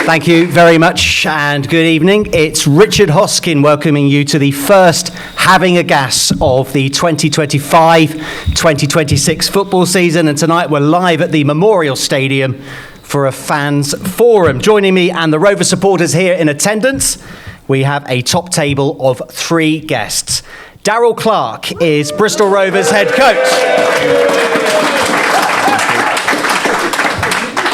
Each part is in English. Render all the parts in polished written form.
Thank you very much and good evening. It's Richard Hoskin welcoming you to the first Having a Gas of the 2025-2026 football season, and tonight we're live at the Memorial Stadium for a Fans Forum. Joining me and the Rover supporters here in attendance, we have a top table of three guests. Darrell Clarke is Bristol Rovers head coach.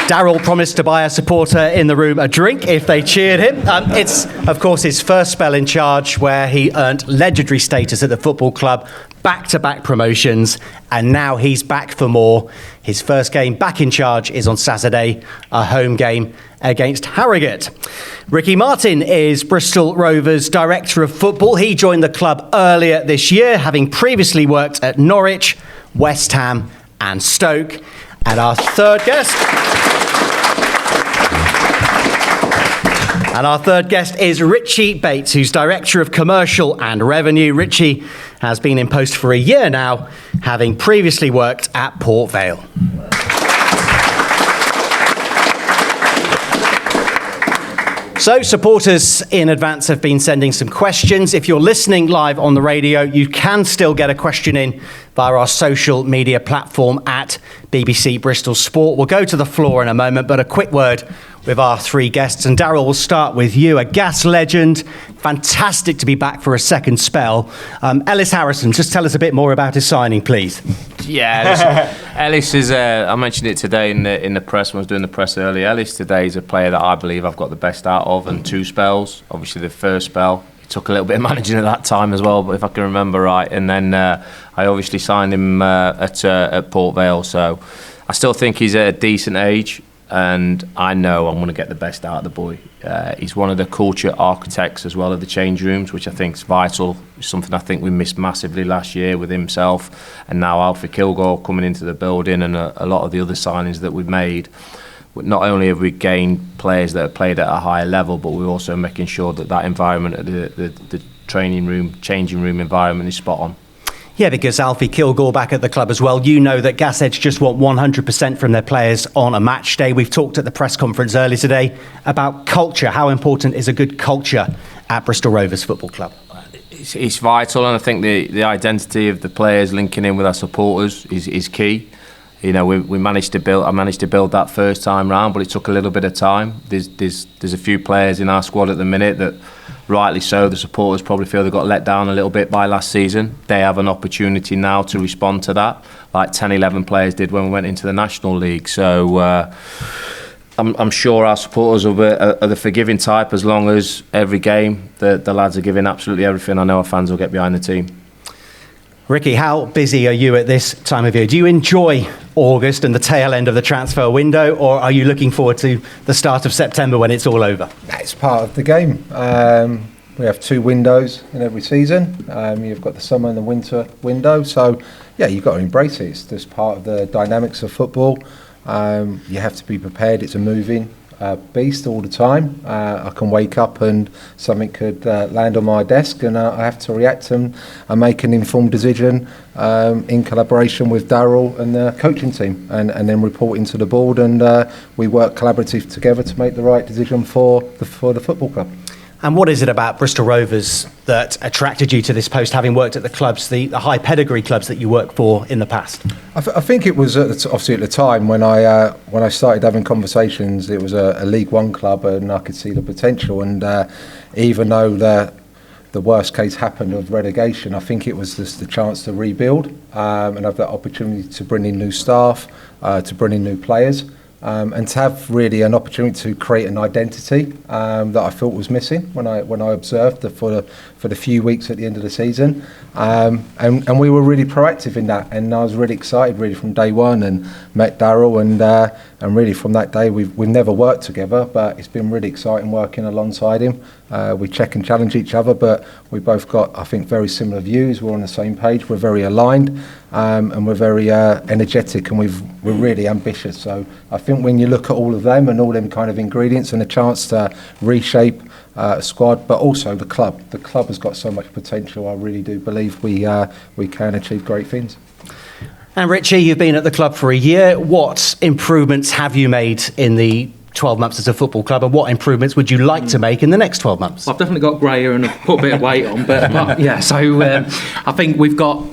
Darrell promised to buy a supporter in the room a drink if they cheered him. It's, of course, his first spell in charge, where he earned legendary status at the football club, back-to-back promotions, and now he's back for more. His first game back in charge is on Saturday, a home game against Harrogate. Ricky Martin is Bristol Rovers Director of Football. He joined the club earlier this year, having previously worked at Norwich, West Ham and Stoke. And our third guest is Ritchie Bates, who's Director of Commercial and Revenue. Ritchie has been in post for a year now, having previously worked at Port Vale. So, supporters in advance have been sending some questions. If you're listening live on the radio, you can still get a question in via our social media platform at BBC Bristol Sport. We'll go to the floor in a moment, but a quick word with our three guests. And Darrell, we'll start with you, a Gas legend. Fantastic to be back for a second spell. Ellis Harrison, just tell us a bit more about his signing, please. Yeah, Ellis is, I mentioned it today in the press when I was doing the press earlier. Ellis today is a player that I believe I've got the best out of, and two spells. Obviously the first spell, it took a little bit of managing at that time as well, but if I can remember right. And then I obviously signed him at Port Vale, so I still think he's at a decent age. And I know I'm going to get the best out of the boy. He's one of the culture architects as well of the change rooms, which I think is vital. It's something I think we missed massively last year with himself. And now Alfie Kilgore coming into the building, and a lot of the other signings that we've made. Not only have we gained players that have played at a higher level, but we're also making sure that environment, the training room, changing room environment is spot on. Yeah, because Alfie Kilgore back at the club as well. You know that Gas Edge just want 100% from their players on a match day. We've talked at the press conference earlier today about culture. How important is a good culture at Bristol Rovers Football Club? It's vital, and I think the identity of the players linking in with our supporters is key. You know, I managed to build that first time round, but it took a little bit of time. There's a few players in our squad at the minute that, rightly so, the supporters probably feel they got let down a little bit by last season. They have an opportunity now to respond to that, like 10-11 players did when we went into the National League. So I'm sure our supporters are the forgiving type, as long as every game the lads are giving absolutely everything. I know our fans will get behind the team. Ricky, how busy are you at this time of year? Do you enjoy August and the tail end of the transfer window, or are you looking forward to the start of September when it's all over? It's part of the game. We have two windows in every season. You've got the summer and the winter window. So, yeah, you've got to embrace it. It's just part of the dynamics of football. You have to be prepared. It's a moving beast all the time. I can wake up and something could land on my desk, and I have to react and make an informed decision in collaboration with Darrell and the coaching team, and then report into the board, and we work collaboratively together to make the right decision for the football club. And what is it about Bristol Rovers that attracted you to this post, having worked at the clubs, the high pedigree clubs that you worked for in the past? I think it was obviously at the time when I started having conversations, it was a League One club, and I could see the potential. And even though the worst case happened of relegation, I think it was just the chance to rebuild and have that opportunity to bring in new staff, to bring in new players. And to have really an opportunity to create an identity that I thought was missing when I observed for the few weeks at the end of the season, and we were really proactive in that, and I was really excited really from day one, and met Darrell, and really from that day we've never worked together, but it's been really exciting working alongside him. We check and challenge each other, but we both got, I think, very similar views. We're on the same page. We're very aligned, and we're very energetic, and we're really ambitious. So I think when you look at all of them and all them kind of ingredients, and a chance to reshape a squad, but also the club has got so much potential. I really do believe we can achieve great things. And Richie, you've been at the club for a year. What improvements have you made in the 12 months as a football club, and what improvements would you like to make in the next 12 months? I've definitely got greyer and I've put a bit of weight on, but yeah, so I think we've got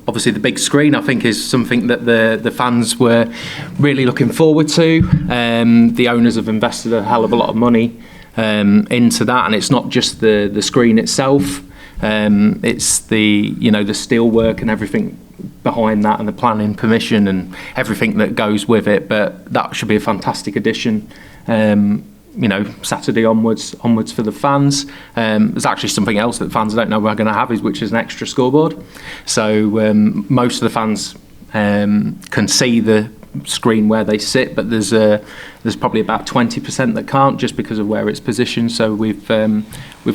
obviously the big screen, I think, is something that the fans were really looking forward to. The owners have invested a hell of a lot of money into that, and it's not just the screen itself, it's the steel work and everything behind that, and the planning permission and everything that goes with it. But that should be a fantastic addition, Saturday onwards for the fans. There's actually something else that fans don't know we're going to have, which is an extra scoreboard. So most of the fans can see the screen where they sit, but there's probably about 20% that can't, just because of where it's positioned. So we've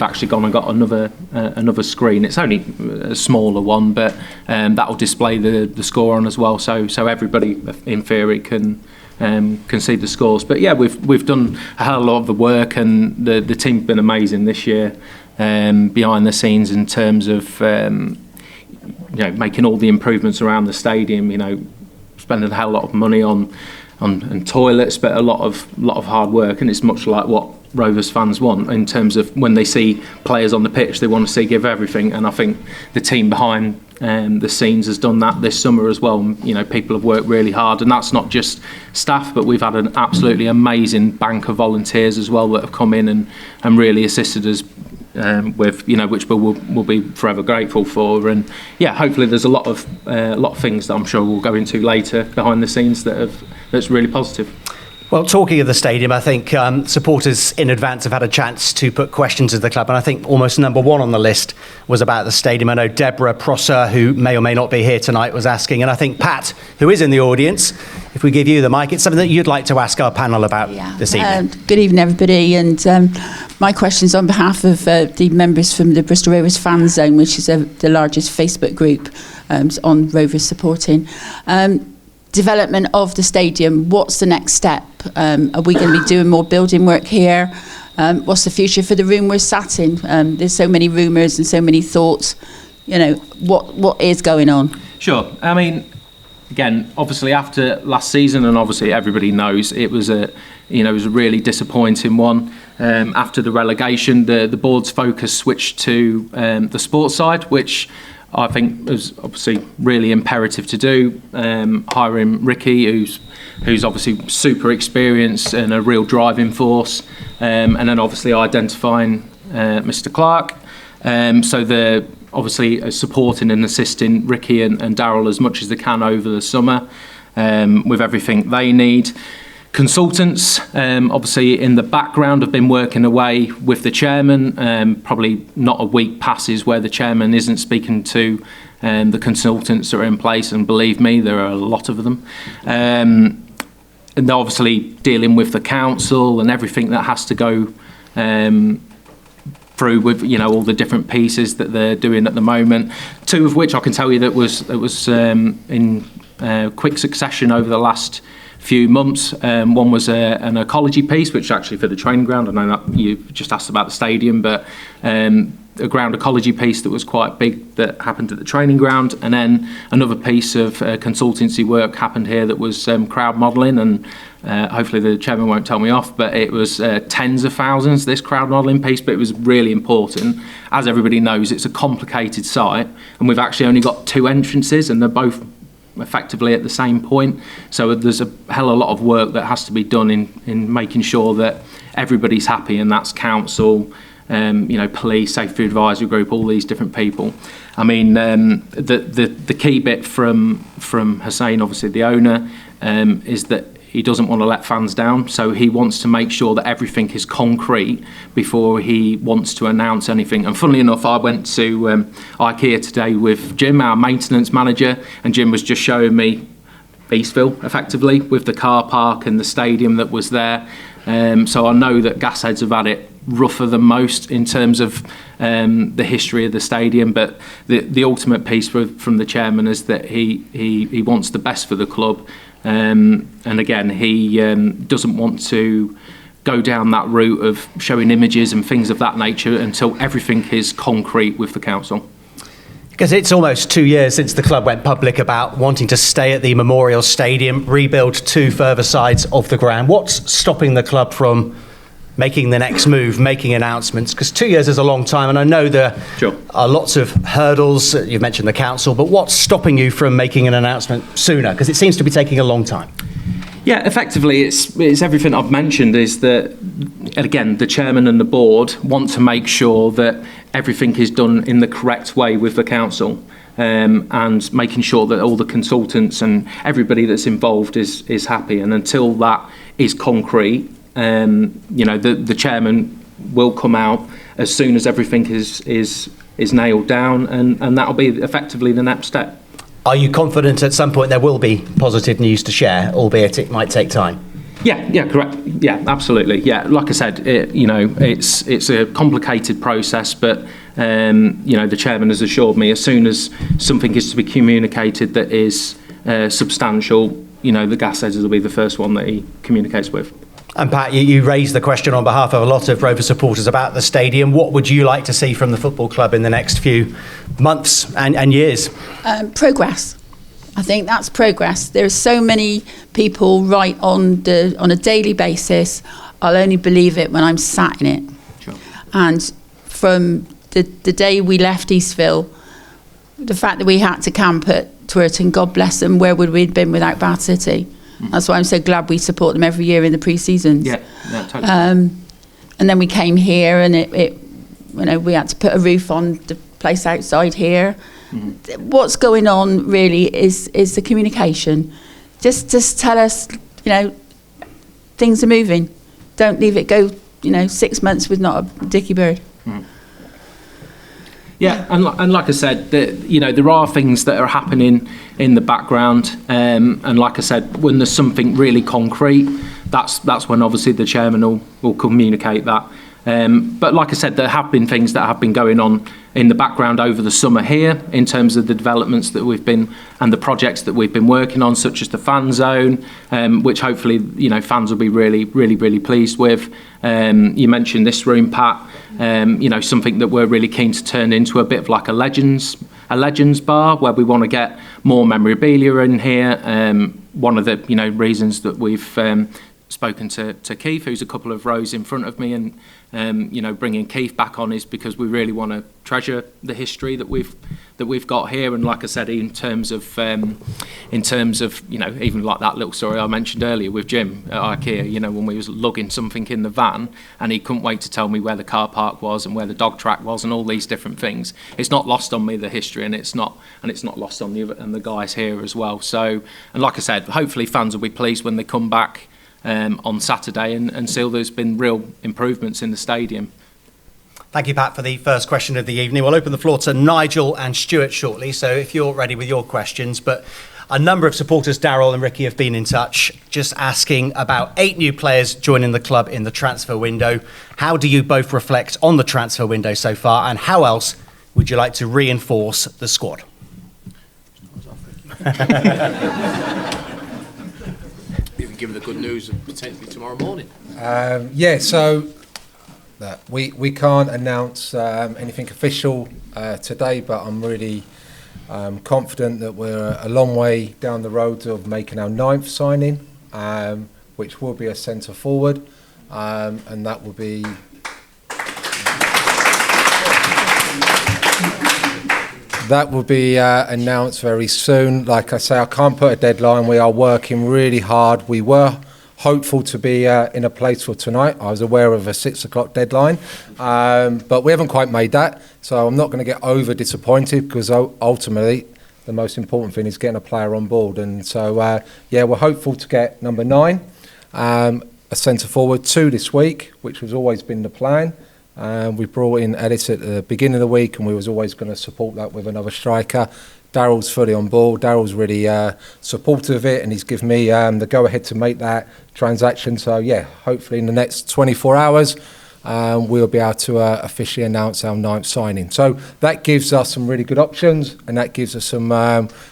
actually gone and got another screen. It's only a smaller one, but that will display the score on as well. So everybody in theory can see the scores. But yeah, we've done a hell of a lot of the work, and the team's been amazing this year behind the scenes in terms of making all the improvements around the stadium. Spending a hell of a lot of money on toilets, but a lot of hard work, and it's much like what Rovers fans want in terms of when they see players on the pitch, they want to give everything, and I think the team behind the scenes has done that this summer as well. People have worked really hard, and that's not just staff, but we've had an absolutely amazing bank of volunteers as well that have come in and really assisted us with, which we'll be forever grateful for. And yeah, hopefully there's a lot of things that I'm sure we'll go into later behind the scenes that's really positive. Well, talking of the stadium, I think supporters in advance have had a chance to put questions to the club, and I think almost number one on the list was about the stadium. I know Deborah Prosser, who may or may not be here tonight, was asking, and I think Pat, who is in the audience, if we give you the mic, it's something that you'd like to ask our panel about this evening. Good evening, everybody, and my question's on behalf of the members from the Bristol Rovers Fan Zone, which is the largest Facebook group on Rovers supporting. Development of the stadium, what's the next step? Are we going to be doing more building work here? What's the future for the room we're sat in? There's so many rumours and so many thoughts. What is going on? Sure. I mean, again, obviously after last season, and obviously everybody knows it was a really disappointing one. After the relegation, the board's focus switched to the sports side, which I think was obviously really imperative to do. Hiring Ricky, who's obviously super experienced and a real driving force, and then obviously identifying Mr. Clarke. So they're obviously supporting and assisting Ricky and Darrell as much as they can over the summer with everything they need. Consultants, obviously in the background, have been working away with the chairman. Probably not a week passes where the chairman isn't speaking to the consultants that are in place, and believe me, there are a lot of them. And they're obviously dealing with the council and everything that has to go through with all the different pieces that they're doing at the moment. Two of which I can tell you that was in quick succession over the last few months. One was an ecology piece, which actually for the training ground. I know that you just asked about the stadium, but a ground ecology piece that was quite big that happened at the training ground, and then another piece of consultancy work happened here that was crowd modelling, and hopefully the chairman won't tell me off, but it was tens of thousands, this crowd modelling piece, but it was really important. As everybody knows, it's a complicated site, and we've actually only got two entrances, and they're both effectively at the same point. So there's a hell of a lot of work that has to be done in making sure that everybody's happy, and that's council, police, safety advisory group, all these different people. I mean, the key bit from Hussein, obviously the owner, is that he doesn't want to let fans down, so he wants to make sure that everything is concrete before he wants to announce anything. And funnily enough, I went to IKEA today with Jim, our maintenance manager, and Jim was just showing me Eastville, effectively, with the car park and the stadium that was there. So I know that Gasheads have had it rougher than most in terms of the history of the stadium, but the ultimate piece from the chairman is that he wants the best for the club. And again, he doesn't want to go down that route of showing images and things of that nature until everything is concrete with the council. Because it's almost 2 years since the club went public about wanting to stay at the Memorial Stadium, rebuild 2 further sides of the ground. What's stopping the club from making the next move, making announcements? Because 2 years is a long time, and I know there are lots of hurdles. You've mentioned the council, but what's stopping you from making an announcement sooner? Because it seems to be taking a long time. Yeah, effectively, it's everything I've mentioned. Is that, again, the chairman and the board want to make sure that everything is done in the correct way with the council, and making sure that all the consultants and everybody that's involved is happy. And until that is concrete, the chairman will come out as soon as everything is nailed down, and that'll be effectively the next step. Are you confident at some point there will be positive news to share, albeit it might take time? Yeah, correct. Yeah, absolutely. Yeah, like I said, it's a complicated process, but the chairman has assured me as soon as something is to be communicated that is substantial, the gas editors will be the first one that he communicates with. And Pat, you raised the question on behalf of a lot of Rovers supporters about the stadium. What would you like to see from the football club in the next few months and years? Progress. I think that's progress. There are so many people write on a daily basis. I'll only believe it when I'm sat in it. Sure. And from the day we left Eastville, the fact that we had to camp at Twerton, God bless them, where would we have been without Bath City? That's why I'm so glad we support them every year in the pre-seasons. Yeah, totally. And then we came here, and we had to put a roof on the place outside here. Mm-hmm. What's going on really is the communication. Just tell us, things are moving. Don't leave it go, 6 months with not a dicky bird. Mm. Yeah, and like I said, there are things that are happening in the background, and like I said, when there's something really concrete, that's when obviously the chairman will communicate that. But like I said, there have been things that have been going on in the background over the summer here in terms of the developments that we've been and the projects that we've been working on, such as the fan zone, which hopefully fans will be really, really, really pleased with. You mentioned this room, Pat. Something that we're really keen to turn into a bit of like a legends bar, where we want to get more memorabilia in here. One of the reasons that we've spoken to Keith, who's a couple of rows in front of me, and bringing Keith back on is because we really want to treasure the history that we've got here. And like I said, in terms of even like that little story I mentioned earlier with Jim at IKEA, when we was lugging something in the van and he couldn't wait to tell me where the car park was and where the dog track was and all these different things. It's not lost on me, the history, and it's not lost on you and the guys here as well. So, and like I said, hopefully fans will be pleased when they come back on Saturday and see there's been real improvements in the stadium. Thank you, Pat, for the first question of the evening. We'll open the floor to Nigel and Stuart shortly, so if you're ready with your questions. But a number of supporters, Darrell and Ricky, have been in touch just asking about 8 new players joining the club in the transfer window. How do you both reflect on the transfer window so far, and how else would you like to reinforce the squad? Even given the good news of potentially tomorrow morning. So we can't announce anything official today, but I'm really confident that we're a long way down the road of making our 9th signing, which will be a centre forward, and that will be announced very soon. Like I say, I can't put a deadline. We are working really hard. We were hopeful to be in a place for tonight. I was aware of a 6 o'clock deadline, but we haven't quite made that. So I'm not going to get over disappointed, because ultimately the most important thing is getting a player on board. And so, we're hopeful to get number 9, a centre forward, 2 this week, which has always been the plan. We brought in Ellis at the beginning of the week, and we was always going to support that with another striker. Darrell's fully on board. Darrell's really supportive of it, and he's given me the go-ahead to make that transaction. So, hopefully in the next 24 hours, we'll be able to officially announce our 9th signing. So that gives us some really good options, and that gives us some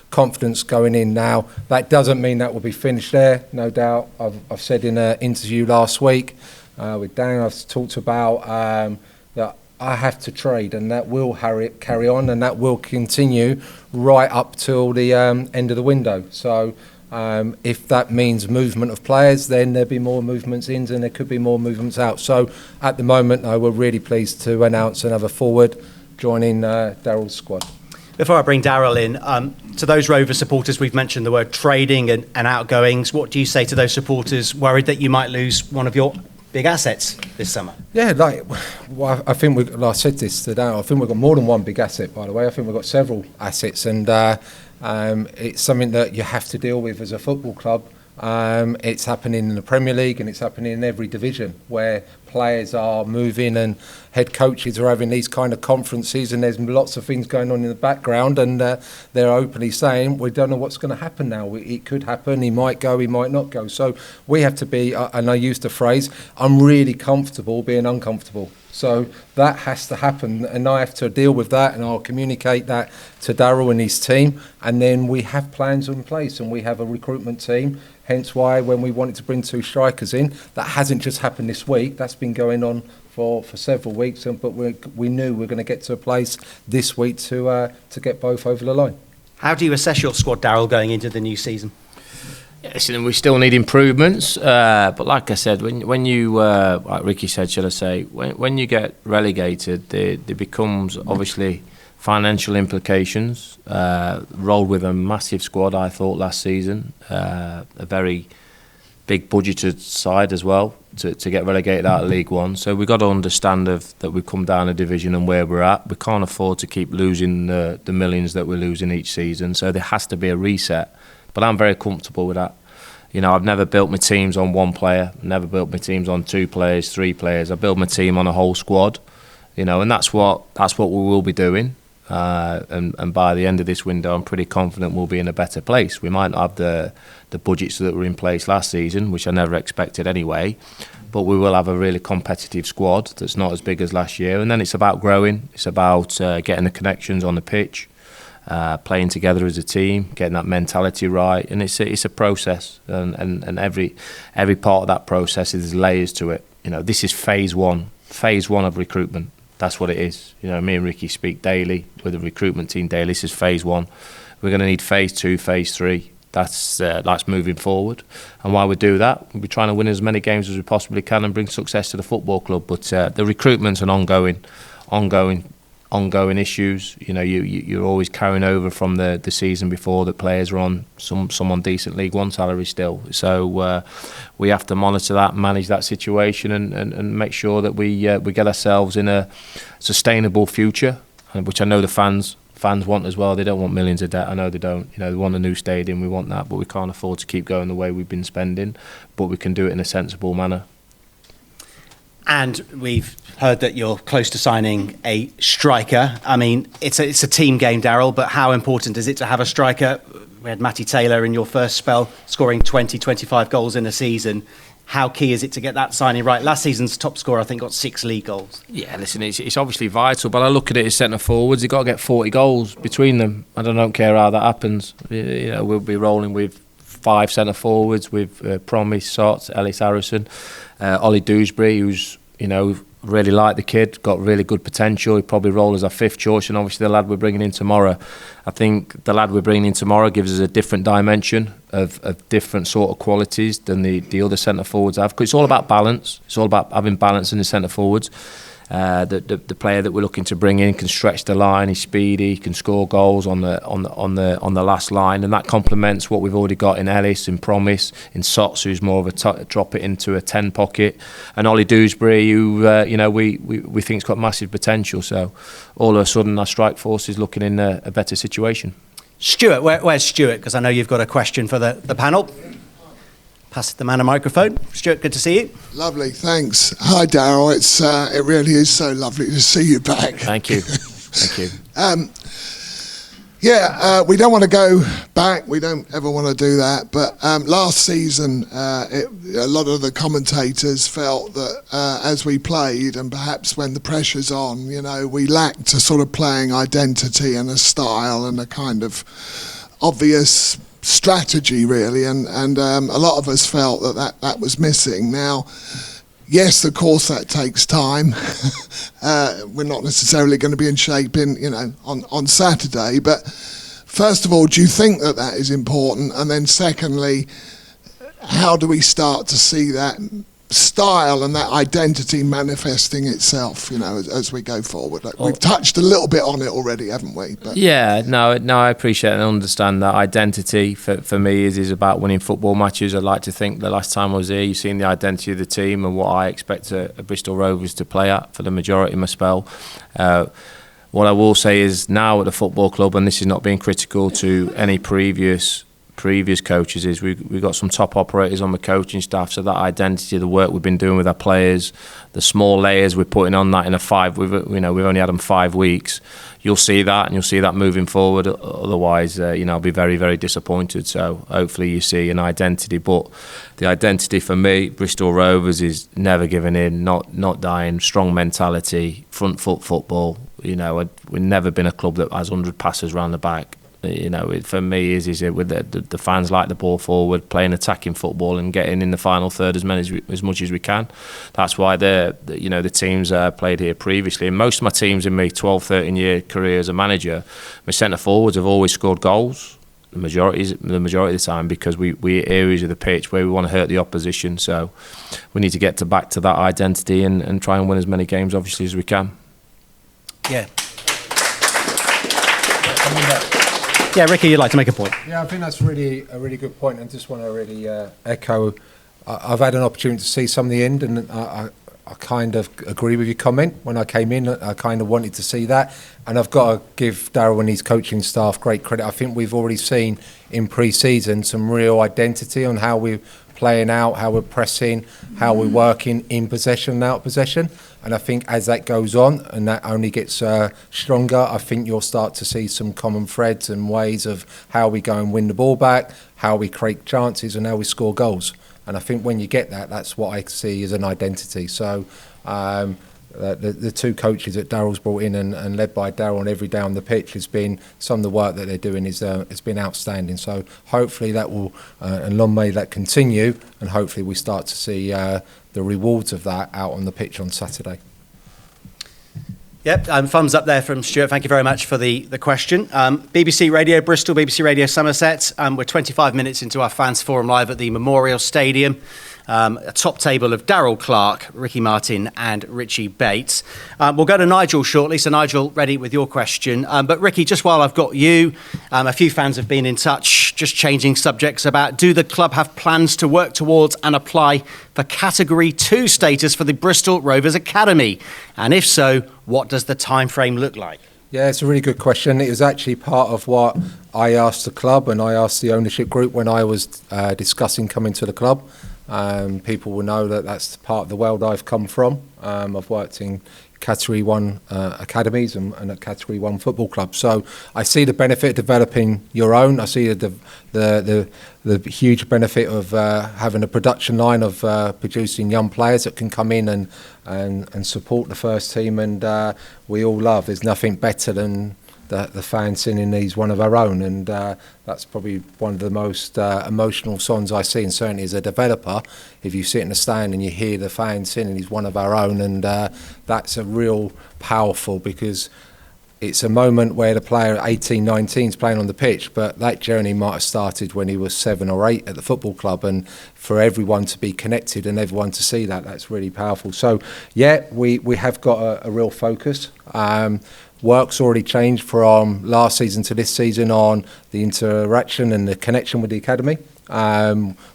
confidence going in now. That doesn't mean that will be finished there, no doubt. I've said in an interview last week with Dan, I've talked about that I have to trade, and that will carry on, and that will continue right up till the end of the window. So if that means movement of players, then there'll be more movements in and there could be more movements out. So at the moment, we're really pleased to announce another forward joining Darrell's squad. Before I bring Darrell in, to those Rovers supporters, we've mentioned the word trading and outgoings. What do you say to those supporters worried that you might lose one of your big assets this summer? Yeah, I think I said this today. I think we've got more than one big asset, by the way. I think we've got several assets, and it's something that you have to deal with as a football club. It's happening in the Premier League, and it's happening in every division where players are moving and head coaches are having these kind of conferences, and there's lots of things going on in the background, and they're openly saying we don't know what's going to happen now. It could happen, he might go, he might not go. So we have to be, and I used the phrase, I'm really comfortable being uncomfortable. So that has to happen, and I have to deal with that, and I'll communicate that to Darrell and his team, and then we have plans in place, and we have a recruitment team, hence why when we wanted to bring 2 strikers in, that hasn't just happened this week, that's been going on for several weeks, but we knew we were going to get to a place this week to get both over the line. How do you assess your squad, Darrell, going into the new season? Yes, and we still need improvements, but like I said, when you, like Ricky said, shall I say, when you get relegated, there becomes obviously financial implications. Rolled with a massive squad, I thought, last season, a very big budgeted side as well to get relegated out of League One. So we've got to understand that we've come down a division and where we're at. We can't afford to keep losing the millions that we're losing each season. So there has to be a reset. But I'm very comfortable with that. You know, I've never built my teams on one player, never built my teams on 2 players, 3 players. I build my team on a whole squad, you know, and that's what we will be doing. And by the end of this window, I'm pretty confident we'll be in a better place. We might not have the budgets that were in place last season, which I never expected anyway, but we will have a really competitive squad that's not as big as last year. And then it's about growing. It's about getting the connections on the pitch. Playing together as a team, getting that mentality right, and it's a process, and every part of that process is layers to it. You know, this is phase one of recruitment. That's what it is. You know, me and Ricky speak daily with the recruitment team daily. This is phase 1. We're going to need phase 2, phase 3. That's moving forward, and while we do that, we'll be trying to win as many games as we possibly can and bring success to the football club. But the recruitment's an ongoing issues. You know, you're always carrying over from the season before that players are on some on decent League One salary still. So we have to monitor that, manage that situation, and make sure that we get ourselves in a sustainable future, which I know the fans want as well. They don't want millions of debt. I know they don't. You know, they want a new stadium. We want that, but we can't afford to keep going the way we've been spending. But we can do it in a sensible manner. And we've heard that you're close to signing a striker. I mean, it's a team game, Darrell, but how important is it to have a striker? We had Matty Taylor in your first spell scoring 25 goals in a season. How key is it to get that signing right? Last season's top scorer, I think, got 6 league goals. Yeah, listen, it's obviously vital, but I look at it as centre forwards. You've got to get 40 goals between them. I don't care how that happens. You know, we'll be rolling with 5 centre forwards with Promise, Sots, Ellis Harrison, Ollie Dewsbury, who's, you know, really like the kid, got really good potential. He'd probably roll as our 5th choice, and obviously the lad we're bringing in tomorrow. I think the lad we're bringing in tomorrow gives us a different dimension of different sort of qualities than the other centre forwards have. Because it's all about balance. It's all about having balance in the centre forwards. The player that we're looking to bring in can stretch the line. He's speedy. He can score goals on the last line, and that complements what we've already got in Ellis, in Promise, in Sots, who's more of a drop it into a 10 pocket, and Ollie Dewsbury, who you know, we think's got massive potential. So all of a sudden, our strike force is looking in a better situation. Stuart, where's Stuart? Because I know you've got a question for the panel. Pass the man a microphone. Stuart, good to see you. Lovely, thanks. Hi, Darrell. It really is so lovely to see you back. Thank you. Thank you. We don't want to go back. We don't ever want to do that. But last season, a lot of the commentators felt that as we played, and perhaps when the pressure's on, you know, we lacked a sort of playing identity and a style and a kind of obvious strategy, really, and a lot of us felt that was missing. Now, Yes, of course that takes time. We're not necessarily going to be in shape on Saturday, but first of all, do you think that is important? And then secondly, how do we start to see that style and that identity manifesting itself, as we go forward? We've touched a little bit on it already, haven't we? But yeah, no, I appreciate and understand that identity for me is about winning football matches. I'd like to think the last time I was here, you've seen the identity of the team and what I expect a Bristol Rovers to play at for the majority of my spell. What I will say is now at the football club, and this is not being critical to any previous coaches, is we've got some top operators on the coaching staff, so that identity, the work we've been doing with our players, the small layers we're putting on that in we've only had them 5 weeks. You'll see that, and you'll see that moving forward. Otherwise, I'll be very, very disappointed. So hopefully you see an identity, but the identity for me, Bristol Rovers, is never giving in, not dying, strong mentality, front foot football. We've never been a club that has 100 passes round the back. For me is it with the fans like the ball forward, playing attacking football and getting in the final third as much as we can. That's why the teams I played here previously, and most of my teams in my 12-13 year career as a manager, my centre forwards have always scored goals the majority of the time, because we're areas of the pitch where we want to hurt the opposition. So we need to get back to that identity and try and win as many games obviously as we can. Yeah, Ricky, you'd like to make a point. Yeah, I think that's really a really good point, and just want to really echo. I've had an opportunity to see some of the end, and I kind of agree with your comment. When I came in, I kind of wanted to see that, and I've got to give Darrell and his coaching staff great credit. I think we've already seen in pre-season some real identity on how we're playing out, how we're pressing, how we're working in possession and out of possession. And I think as that goes on and that only gets stronger, I think you'll start to see some common threads and ways of how we go and win the ball back, how we create chances and how we score goals. And I think when you get that, that's what I see as an identity. So the two coaches that Darrell's brought in and led by Darrell on every day on the pitch has been, some of the work that they're doing has been outstanding. So hopefully that will, and long may that continue, and hopefully we start to see the rewards of that out on the pitch on Saturday. Yep, thumbs up there from Stuart. Thank you very much for the question. BBC Radio Bristol, BBC Radio Somerset. We're 25 minutes into our Fans Forum live at the Memorial Stadium. A top table of Darrell Clarke, Ricky Martin and Ritchie Bates. We'll go to Nigel shortly. So Nigel, ready with your question. But Ricky, just while I've got you, a few fans have been in touch, just changing subjects about, do the club have plans to work towards and apply for Category 2 status for the Bristol Rovers Academy? And if so, what does the time frame look like? Yeah, it's a really good question. It was actually part of what I asked the club and I asked the ownership group when I was discussing coming to the club. People will know that that's part of the world I've come from. I've worked in Category 1 academies and at Category 1 football clubs. So I see the benefit of developing your own. I see the huge benefit of having a production line of producing young players that can come in and support the first team. And we all love. There's nothing better than the fans singing he's one of our own, and that's probably one of the most emotional songs I see, and certainly as a developer, if you sit in the stand and you hear the fans singing he's one of our own, and that's a real powerful, because it's a moment where the player at 18, 19 is playing on the pitch, but that journey might have started when he was 7 or 8 at the football club, and for everyone to be connected and everyone to see that, that's really powerful. So yeah, we have got a real focus. Work's already changed from last season to this season on the interaction and the connection with the academy,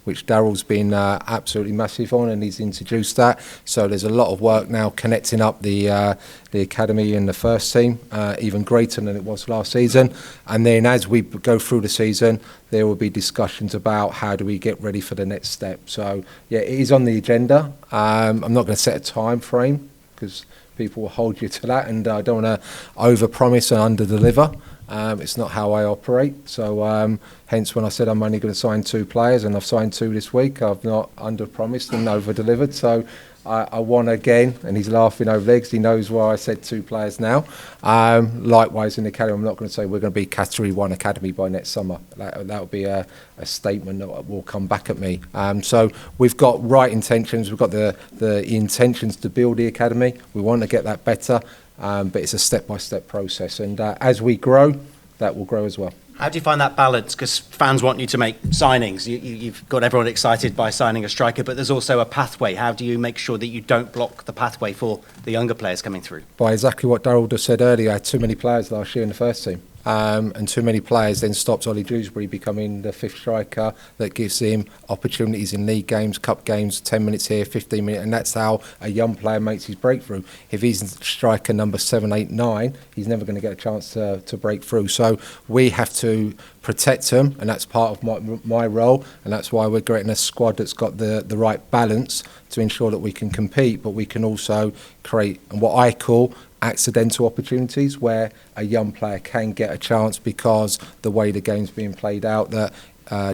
which Darrell's been absolutely massive on, and he's introduced that. So there's a lot of work now connecting up the academy and the first team, even greater than it was last season. And then as we go through the season, there will be discussions about how do we get ready for the next step. So yeah, it is on the agenda. I'm not going to set a time frame because people will hold you to that, and I don't want to over-promise and under-deliver. It's not how I operate. So hence when I said I'm only going to sign 2 players, and I've signed 2 this week, I've not under-promised and over-delivered. So I won again, and he's laughing over there 'cause he knows why I said 2 players now. Likewise in the academy, I'm not going to say we're going to be Category 1 academy by next summer. That would be a statement that will come back at me. So we've got right intentions. We've got the intentions to build the academy. We want to get that better, but it's a step-by-step process. And as we grow, that will grow as well. How do you find that balance? Because fans want you to make signings. You've got everyone excited by signing a striker, but there's also a pathway. How do you make sure that you don't block the pathway for the younger players coming through? By exactly what Darrell just said earlier, I had too many players last year in the first team. And too many players then stopped Ollie Dewsbury becoming the 5th striker that gives him opportunities in league games, cup games, 10 minutes here, 15 minutes, and that's how a young player makes his breakthrough. If he's striker number 7, 8, 9, he's never going to get a chance to break through. So we have to protect him, and that's part of my role, and that's why we're creating a squad that's got the right balance to ensure that we can compete, but we can also create what I call accidental opportunities where a young player can get a chance because the way the game's being played out that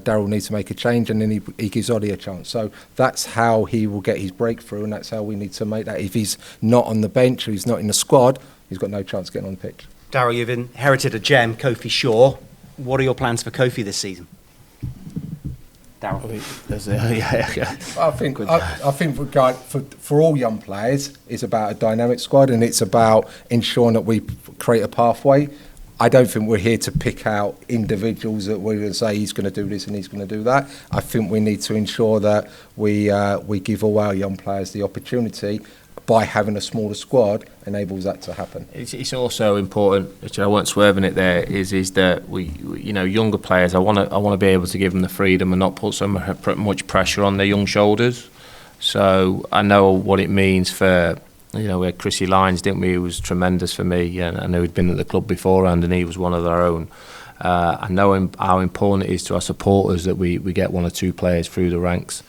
Darrell needs to make a change, and then he gives Ollie a chance. So that's how he will get his breakthrough, and that's how we need to make that. If he's not on the bench or he's not in the squad, he's got no chance of getting on the pitch. Darrell, you've inherited a gem, Kofi Shaw. What are your plans for Kofi this season? Darrell. I think for all young players, it's about a dynamic squad, and it's about ensuring that we create a pathway. I don't think we're here to pick out individuals that we're going to say he's going to do this and he's going to do that. I think we need to ensure that we give all our young players the opportunity. By having a smaller squad enables that to happen. It's also important, which I won't swerve in it there, is that we younger players, I want to be able to give them the freedom and not put so much pressure on their young shoulders. So I know what it means for, we had Chrissy Lyons, didn't we? He was tremendous for me, and I know he'd been at the club beforehand, and he was one of their own. I know how important it is to our supporters that we get 1 or 2 players through the ranks.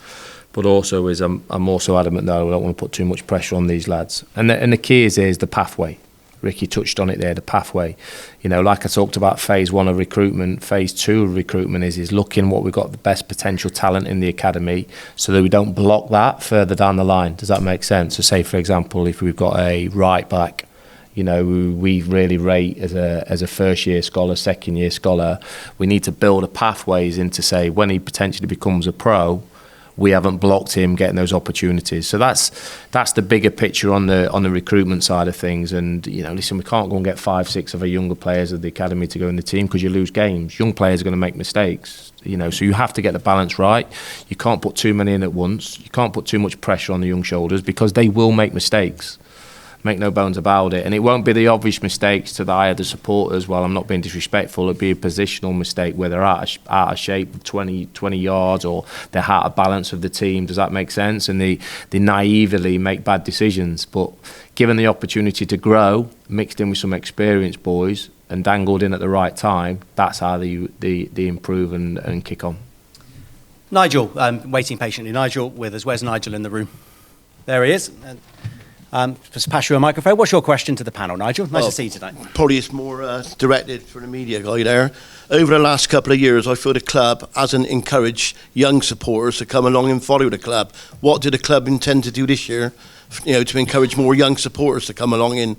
But also I'm also adamant that I don't want to put too much pressure on these lads. And the key is the pathway. Ricky touched on it there, the pathway. Like I talked about phase 1 of recruitment, phase 2 of recruitment is looking what we've got the best potential talent in the academy so that we don't block that further down the line. Does that make sense? So say, for example, if we've got a right back, we really rate as a first-year scholar, second-year scholar, we need to build a pathways into, say, when he potentially becomes a pro, we haven't blocked him getting those opportunities. So that's the bigger picture on the recruitment side of things. And listen, we can't go and get 5, 6 of our younger players of the academy to go in the team because you lose games. Young players are going to make mistakes. So you have to get the balance right. You can't put too many in at once. You can't put too much pressure on the young shoulders because they will make mistakes. Make no bones about it. And it won't be the obvious mistakes to the eye of the supporters. Well, I'm not being disrespectful. It'll be a positional mistake where they're out of shape 20 yards or they're out of balance of the team. Does that make sense? And they naively make bad decisions. But given the opportunity to grow, mixed in with some experienced boys and dangled in at the right time, that's how they improve and kick on. Nigel, waiting patiently. Nigel with us. Where's Nigel in the room? There he is. Just pass you a microphone. What's your question to the panel, Nigel? Nice to see you tonight. Probably it's more directed for the media guy there. Over the last couple of years, I feel the club hasn't encouraged young supporters to come along and follow the club. What do the club intend to do this year, to encourage more young supporters to come along, and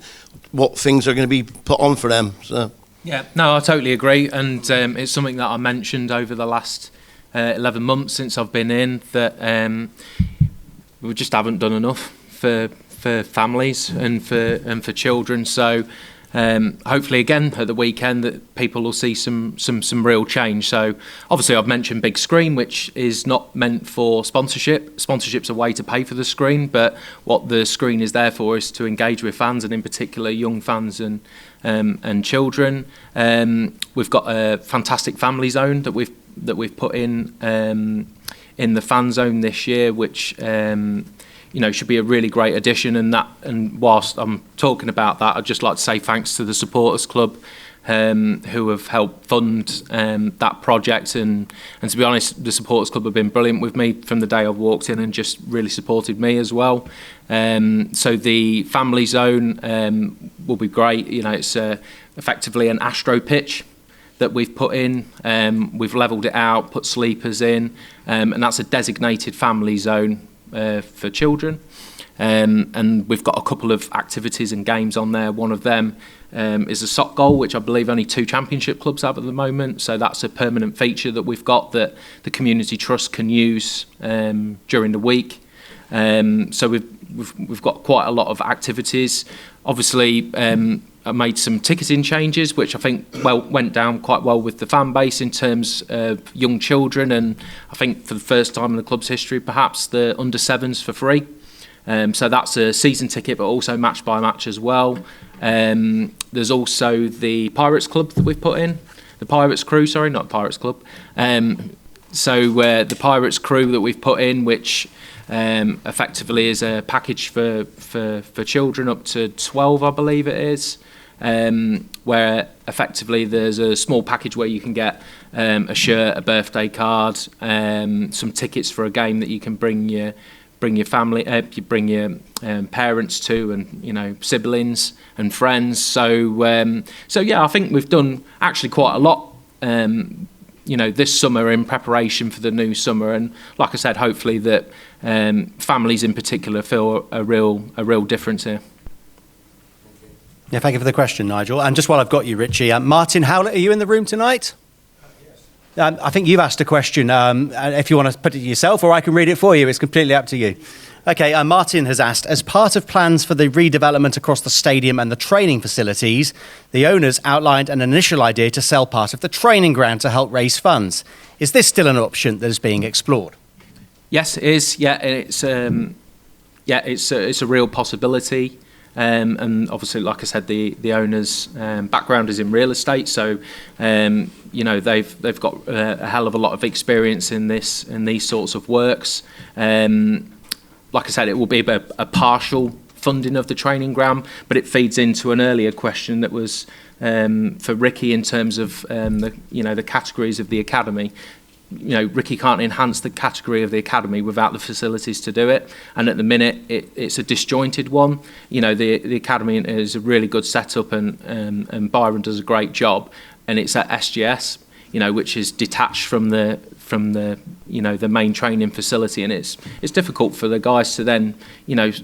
what things are going to be put on for them? So. Yeah, no, I totally agree, and it's something that I mentioned over the last 11 months since I've been in, that we just haven't done enough for families and for children. So hopefully again at the weekend that people will see some real change. So obviously I've mentioned big screen, which is not meant for sponsorship. Sponsorship's a way to pay for the screen, but what the screen is there for is to engage with fans, and in particular young fans and children. We've got a fantastic family zone that we've put in the fan zone this year, which should be a really great addition. And whilst I'm talking about that, I'd just like to say thanks to the Supporters Club who have helped fund that project. And to be honest, the Supporters Club have been brilliant with me from the day I've walked in and just really supported me as well. So the family zone will be great. It's effectively an Astro pitch that we've put in. We've levelled it out, put sleepers in, and that's a designated family zone for children. and we've got a couple of activities and games on there. One of them is a sock goal, which I believe only 2 championship clubs have at the moment. So that's a permanent feature that we've got that the community trust can use during the week. So we've got quite a lot of activities. Obviously, I made some ticketing changes, which I think went down quite well with the fan base in terms of young children, and I think for the first time in the club's history, perhaps the under 7s for free. So that's a season ticket, but also match by match as well. There's also the Pirates Club that we've put in, the Pirates Crew, sorry, not Pirates Club. So the Pirates Crew that we've put in, which effectively is a package for children up to 12, I believe it is, where effectively there's a small package where you can get a shirt, a birthday card, some tickets for a game that you can bring your family, you bring your parents to, and siblings and friends. So yeah, I think we've done actually quite a lot. This summer in preparation for the new summer, and like I said, hopefully that families in particular feel a real difference here. Yeah, thank you for the question, Nigel. And just while I've got you, Richie, Martin Howlett, are you in the room tonight? Yes. I think you've asked a question. If you want to put it yourself, or I can read it for you, it's completely up to you. Okay, Martin has asked, as part of plans for the redevelopment across the stadium and the training facilities, the owners outlined an initial idea to sell part of the training ground to help raise funds. Is this still an option that is being explored? Yes, it is. Yeah, it's a real possibility. And obviously, like I said, the owner's background is in real estate, so they've got a hell of a lot of experience in these sorts of works. Like I said, it will be a partial funding of the training ground, but it feeds into an earlier question that was for Ricky in terms of the categories of the academy. Ricky can't enhance the category of the academy without the facilities to do it, and at the minute it's a disjointed one. The academy is a really good setup, and Byron does a great job, and it's at SGS, which is detached from the main training facility, and it's difficult for the guys to then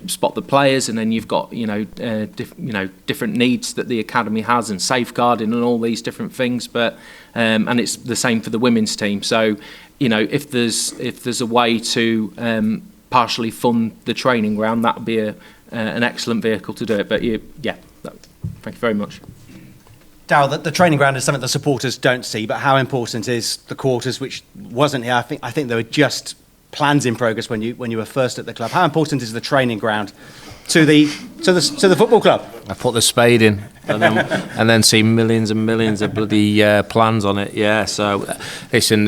spot the players, and then you've got different needs that the academy has, and safeguarding and all these different things, but and it's the same for the women's team. So if there's a way to partially fund the training ground, that would be an excellent vehicle to do it. But thank you very much. Darrell, the training ground is something the supporters don't see, but how important is the quarters, which wasn't here? I think there were just plans in progress when you were first at the club. How important is the training ground to the football club? I put the spade in and then see millions and millions of bloody plans on it. Yeah, so listen,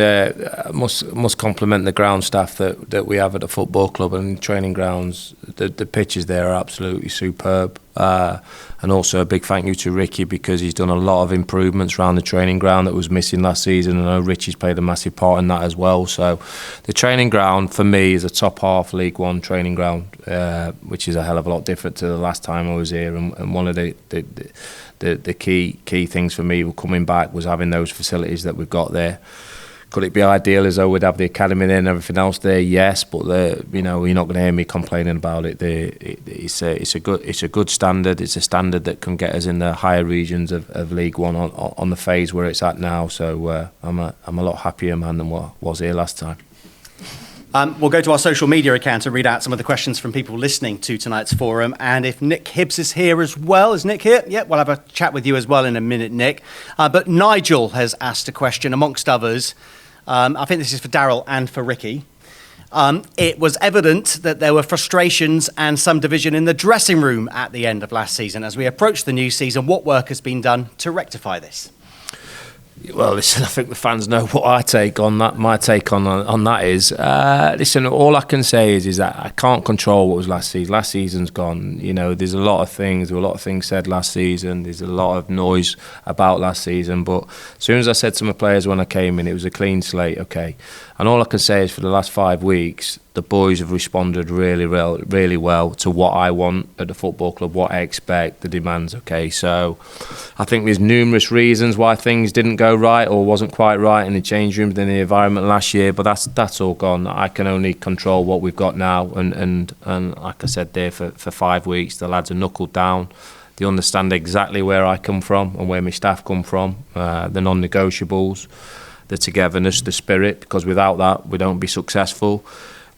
must compliment the ground staff that we have at the football club and training grounds. The pitches there are absolutely superb. And also a big thank you to Ricky, because he's done a lot of improvements around the training ground that was missing last season, and I know Richie's played a massive part in that as well. So the training ground for me is a top half League One training ground, which is a hell of a lot different to the last time I was here, and one of the key things for me coming back was having those facilities that we've got there. Could it be ideal as though we'd have the academy there and everything else there? Yes, but you're not going to hear me complaining about it. It's a good standard. It's a standard that can get us in the higher regions of League One on the phase where it's at now. So I'm a lot happier man than what was here last time. We'll go to our social media account and read out some of the questions from people listening to tonight's forum. And if Nick Hibbs is here as well. Is Nick here? Yeah, we'll have a chat with you as well in a minute, Nick. But Nigel has asked a question, amongst others. I think this is for Darrell and for Ricky. It was evident that there were frustrations and some division in the dressing room at the end of last season. As we approach the new season, what work has been done to rectify this? Well, listen, I think the fans know what I take on that. My take on that is, listen, all I can say is that I can't control what was last season. Last season's gone. There's a lot of things. There were a lot of things said last season. There's a lot of noise about last season. But as soon as I said to my players when I came in, it was a clean slate, okay. And all I can say is for the last 5 weeks, the boys have responded really well to what I want at the football club, what I expect, the demands. Okay, so I think there's numerous reasons why things didn't go right or wasn't quite right in the change rooms, in the environment last year, but that's all gone. I can only control what we've got now, and like I said there, for 5 weeks, the lads are knuckled down. They understand exactly where I come from and where my staff come from, the non-negotiables, the togetherness, the spirit, because without that we don't be successful,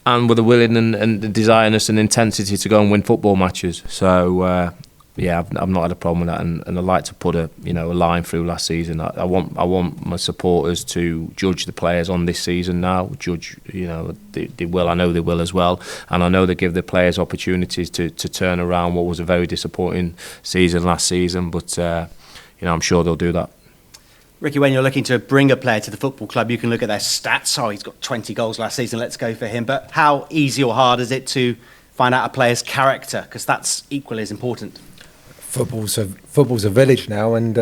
and with the willing and the desire-ness and intensity to go and win football matches. So I've not had a problem with that, and I'd like to put a line through last season. I want my supporters to judge the players on this season now. Judge, they will. I know they will as well, and I know they give the players opportunities to turn around what was a very disappointing season last season. But I'm sure they'll do that. Ricky, when you're looking to bring a player to the football club, you can look at their stats. Oh, he's got 20 goals last season, let's go for him. But how easy or hard is it to find out a player's character? Because that's equally as important. Football's a village now, and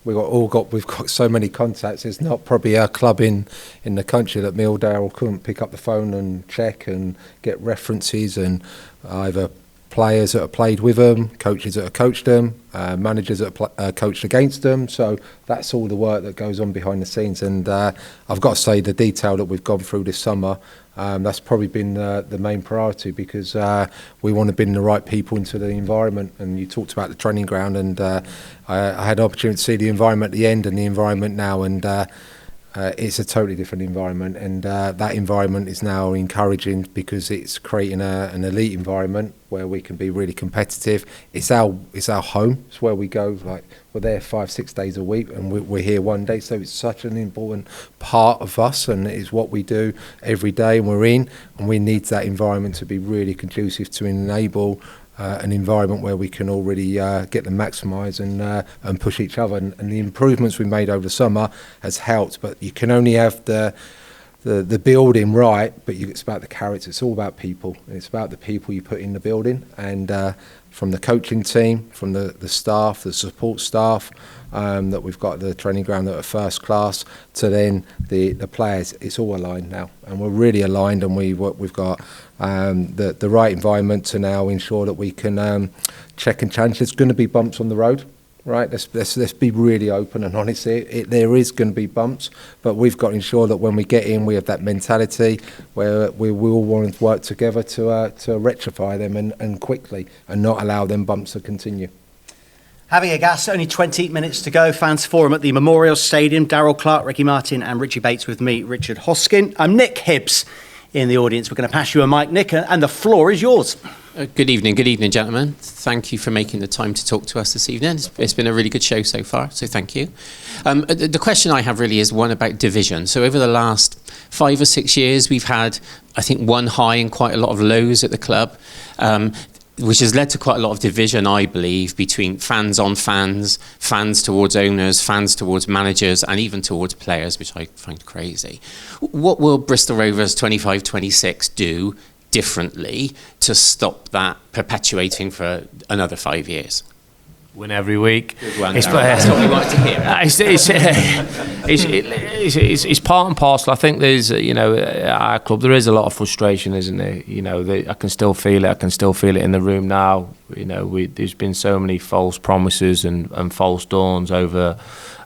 we've got so many contacts. There's not probably a club in the country that me or Darrell couldn't pick up the phone and check and get references, and either players that have played with them, coaches that have coached them, managers that have coached against them. So that's all the work that goes on behind the scenes. And I've got to say, the detail that we've gone through this summer, that's probably been the main priority, because we want to bring the right people into the environment. And you talked about the training ground, and I had the opportunity to see the environment at the end and the environment now, and it's a totally different environment, and that environment is now encouraging, because it's creating an elite environment where we can be really competitive. It's our home. It's where we go. Like, we're there 5-6 days a week, and we're here one day. So it's such an important part of us, and it's what we do every day, and we're in. And we need that environment to be really conducive to enable an environment where we can all really get them maximised and push each other. And the improvements we made over the summer has helped, but you can only have the building right, but it's about the character. It's all about people. It's about the people you put in the building, and from the coaching team, from the staff, the support staff that we've got at the training ground that are first class, to then the players. It's all aligned now, and we're really aligned, and we've got the right environment to now ensure that we can check and challenge. There's going to be bumps on the road, right? Let's be really open and honest here. There is going to be bumps, but we've got to ensure that when we get in, we have that mentality where we all want to work together to rectify them and quickly, and not allow them bumps to continue. Having a gas, only 20 minutes to go. Fans Forum at the Memorial Stadium. Darrell Clarke, Ricky Martin and Ritchie Bates with me, Richard Hoskin. I'm Nick Hibbs in the audience. We're going to pass you a mic, Nick, and the floor is yours. Good evening, gentlemen. Thank you for making the time to talk to us this evening. It's been a really good show so far, so thank you. The question I have really is one about division. So over the last 5 or 6 years, we've had, I think, one high and quite a lot of lows at the club, which has led to quite a lot of division, I believe, between fans on fans, fans towards owners, fans towards managers, and even towards players, which I find crazy. What will Bristol Rovers 25-26 do differently to stop that perpetuating for another 5 years? Win every week. That's what we wanted to hear. It's part and parcel. I think there's, at our club, there is a lot of frustration, isn't there? I can still feel it. I can still feel it in the room now. There's been so many false promises and false dawns over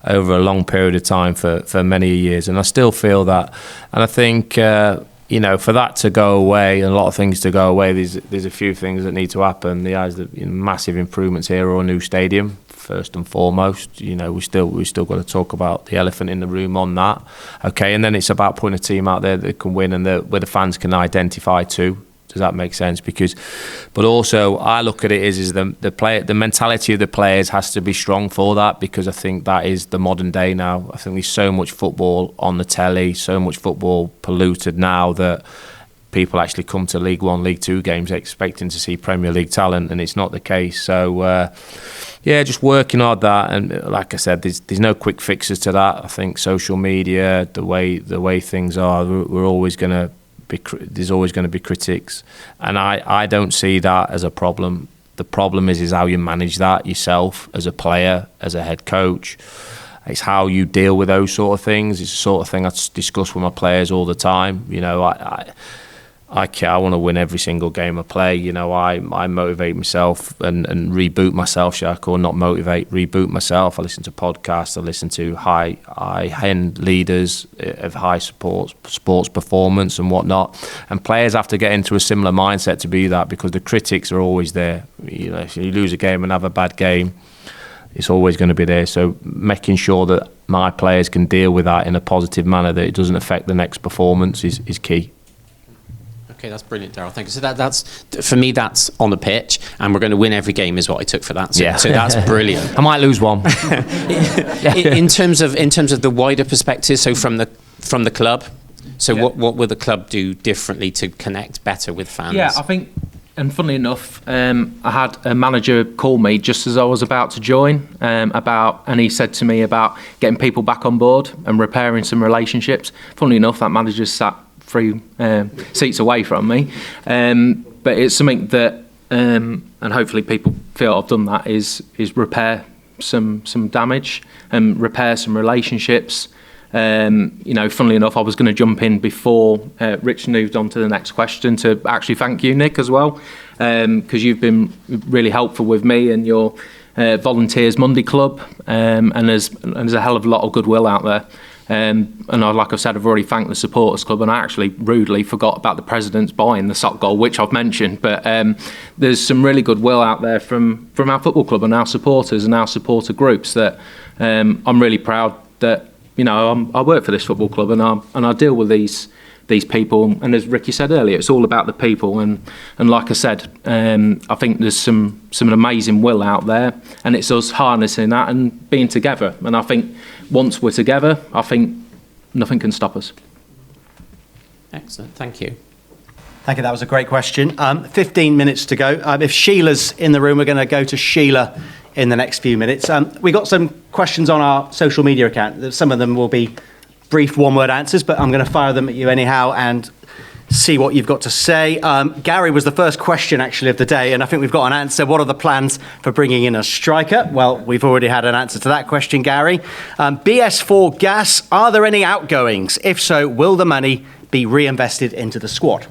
a long period of time for many years, and I still feel that. And I think, for that to go away, and a lot of things to go away, there's a few things that need to happen. There's massive improvements here, or a new stadium, first and foremost. We still got to talk about the elephant in the room on that. Okay, and then it's about putting a team out there that can win, and where the fans can identify too. Does that make sense? But also I look at it is the mentality of the players has to be strong for that, because I think that is the modern day now. I think there's so much football on the telly, so much football polluted now, that people actually come to League 1, League 2 games expecting to see Premier League talent, and it's not the case. So just working on that, and like I said, there's no quick fixes to that. I think social media, the way things are, we're always going to there's always going to be critics, and I don't see that as a problem. The problem is how you manage that yourself as a player, as a head coach. It's how you deal with those sort of things. It's the sort of thing I discuss with my players all the time. I want to win every single game I play. You know, I motivate myself and reboot myself, Shaq, or not motivate, reboot myself. I listen to podcasts. I listen to high-end leaders of high sports performance and whatnot. And players have to get into a similar mindset to be that, because the critics are always there. You know, if you lose a game and have a bad game, it's always going to be there. So making sure that my players can deal with that in a positive manner, that it doesn't affect the next performance, is key. Okay, that's brilliant, Darrell. Thank you. So that's for me. That's on the pitch, and we're going to win every game, is what I took for that. So that's brilliant. I might lose one. in terms of the wider perspective, so from the club. So what will the club do differently to connect better with fans? Yeah, I think, and funnily enough, I had a manager call me just as I was about to join, and he said to me about getting people back on board and repairing some relationships. Funnily enough, that manager sat 3 seats away from me, but it's something that, and hopefully people feel I've done that, is repair some damage and repair some relationships. You know, funnily enough, I was going to jump in before Rich moved on to the next question to actually thank you, Nick, as well, because you've been really helpful with me and your Volunteers Monday Club, and there's a hell of a lot of goodwill out there. Like I've said, I've already thanked the supporters club, and I actually rudely forgot about the president's buying the sock goal, which I've mentioned. But there's some really goodwill out there from our football club and our supporters and our supporter groups that I'm really proud that, you know, I work for this football club and I deal with these people. And as Ricky said earlier, it's all about the people. And like I said, I think there's some amazing will out there, and it's us harnessing that and being together. And I think once we're together, I think nothing can stop us. Excellent, thank you. Thank you, that was a great question. 15 minutes to go. If Sheila's in the room, we're going to go to Sheila in the next few minutes. We got some questions on our social media account. Some of them will be brief one-word answers, but I'm going to fire them at you anyhow and see what you've got to say. Gary was the first question, actually, of the day, and I think we've got an answer. What are the plans for bringing in a striker? Well, we've already had an answer to that question, Gary. BS4 Gas, are there any outgoings? If so, will the money be reinvested into the squad?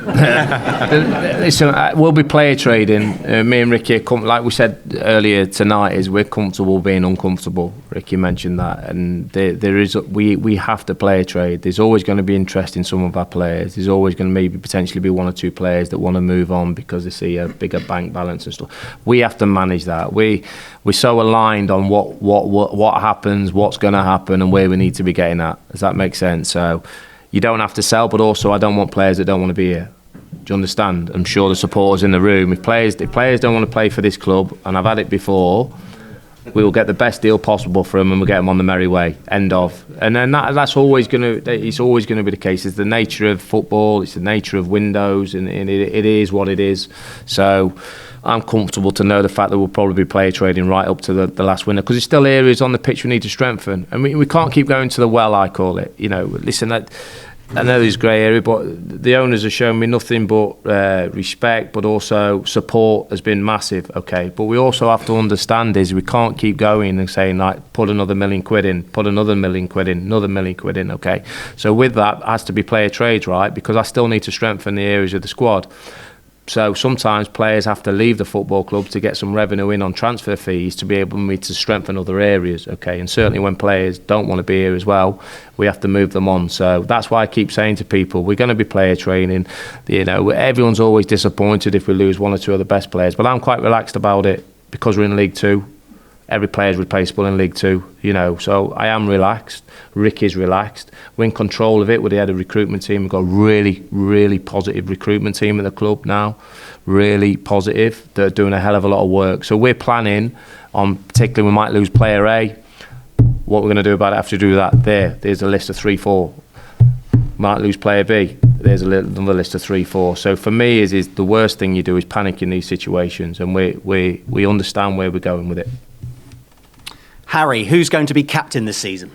Listen, we'll be player trading. Me and Ricky, like we said earlier tonight, is we're comfortable being uncomfortable. Ricky mentioned that, and there is we have to player trade. There's always going to be interest in some of our players. There's always going to maybe potentially be 1 or 2 players that want to move on because they see a bigger bank balance and stuff. We have to manage that. We're so aligned on what happens, what's going to happen, and where we need to be getting at. Does that make sense? So you don't have to sell, but also I don't want players that don't want to be here. Do you understand? I'm sure the supporters in the room, if players don't want to play for this club, and I've had it before, we will get the best deal possible for them, and we'll get them on the merry way. End of. And then that's always it's always going to be the case. It's the nature of football. It's the nature of windows, and it is what it is. So I'm comfortable to know the fact that we'll probably be player trading right up to the last window, because there's still areas on the pitch we need to strengthen, and we can't keep going to the well, I call it. You know, listen, I know there's grey area, but the owners have shown me nothing but respect, but also support has been massive, okay? But we also have to understand is we can't keep going and saying, like, put another £1 million in, put another £1 million in, another £1 million in, okay? So with that, it has to be player trades, right? Because I still need to strengthen the areas of the squad. So sometimes players have to leave the football club to get some revenue in on transfer fees to be able to strengthen other areas, okay? And certainly when players don't want to be here as well, we have to move them on. So that's why I keep saying to people, we're going to be player training. You know, everyone's always disappointed if we lose 1 or 2 of the best players, but I'm quite relaxed about it because we're in League 2. Every player is replaceable in League 2, you know, so I am relaxed. Ricky's relaxed. We're in control of it with the head of recruitment team. We've got a really, really positive recruitment team at the club now. Really positive. They're doing a hell of a lot of work. So we're planning on, particularly we might lose player A. What we're going to do about it after we do that, there's a list of 3-4. Might lose player B. There's another list of 3-4. So for me, is the worst thing you do is panic in these situations, and we understand where we're going with it. Harry, who's going to be captain this season?